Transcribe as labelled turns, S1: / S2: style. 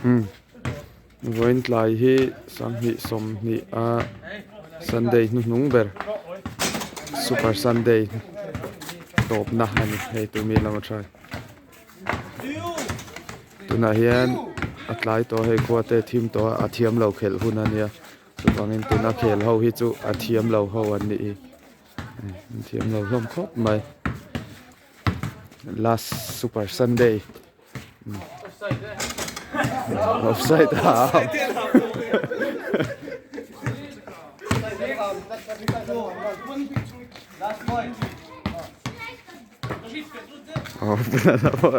S1: Voin tlai hi sang hi som ni a Sunday nu nung ber Super Sunday top na hani hei tu mi lama try tuna hian atlai to hei khuate thim to a thiam lo khel hun ania chu bangin tuna khel ho hi chu a thiam lo ho an ni thiam lo hlom khop mai last Super Sunday offside half oh benar apa